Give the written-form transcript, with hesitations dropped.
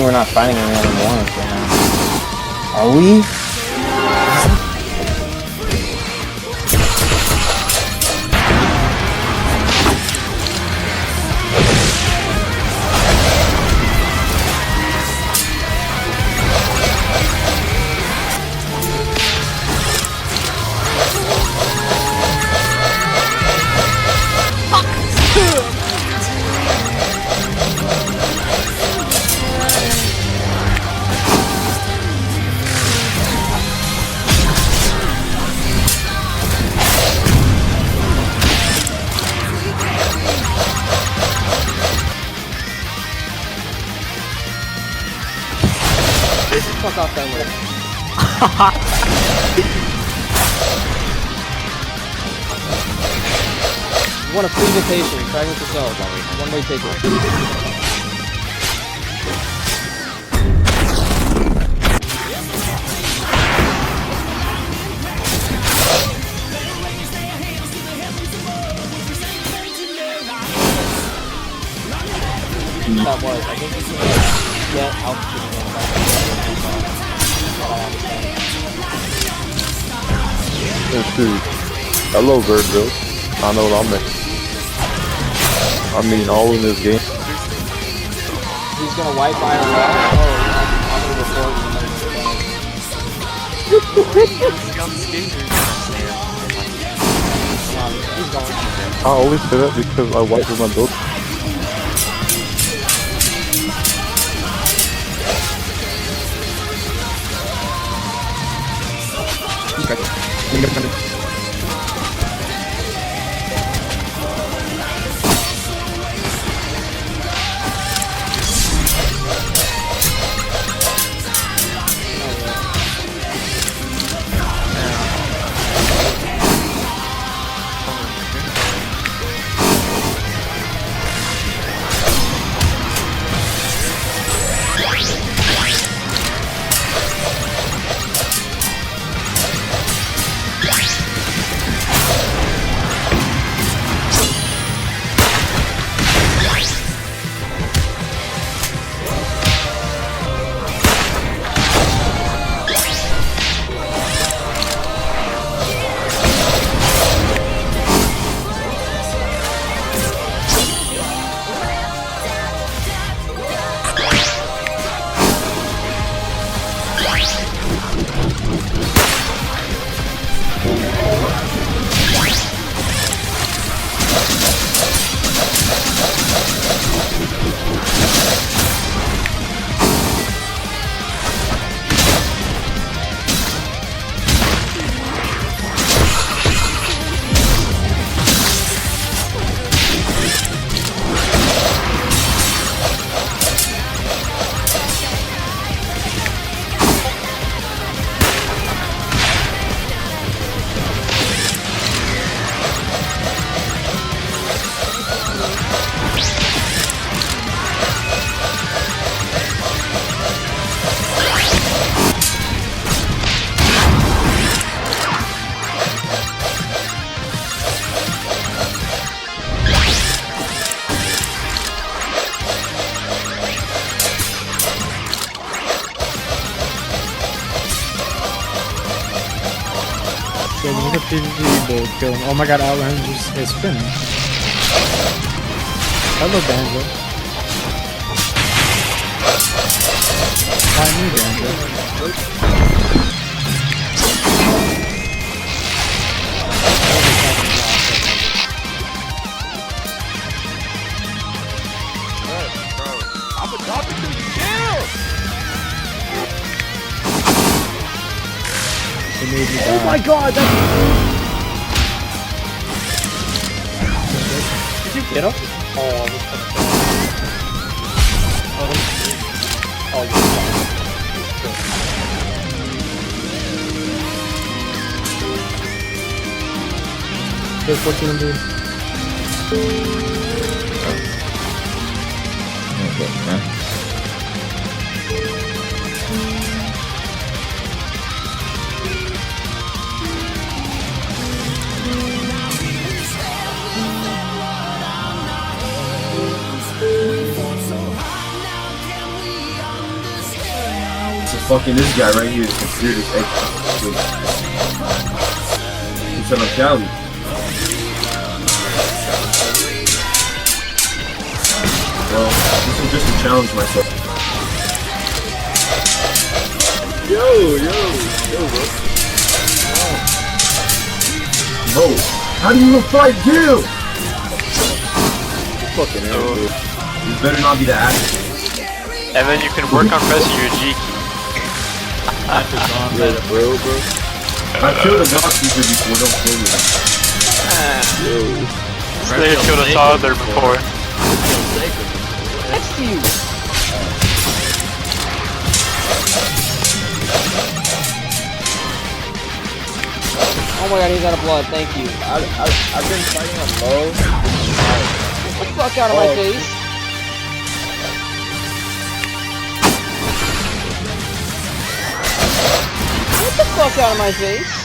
we're not fighting any other ones right now. Are we? Fuck off that way. You want a presentation, try with yourself. One-way ticket. That was. I think you can get altitude. Oh shoot. Hello Virgil. I know what I mean all in this game. He's gonna wipe IRL? Oh, I'm gonna report you. I always say that because I wipe with my build. Look at PvP build kill him. Oh my god, Outland just is finished. Hello, Banjo. Why me, Banjo? Oh my god, that's... Did you get him? Oh, I was gonna go. Oh, There's 1400. fucking this guy right here, the weirdest extra. He's on a Cali. Well, this is just to challenge myself. Yo, bro. Bro, how do you even fight Gil? Fucking hell, dude. You better not be the actor. And then you can work on pressing your G key. Yeah, bro. I killed a box teacher before, don't kill me. Slayer killed a toddler before. Next to you. Oh my god, he's out of blood. Thank you. I've been fighting on low. Get the fuck out of my face. Get the fuck out of my face.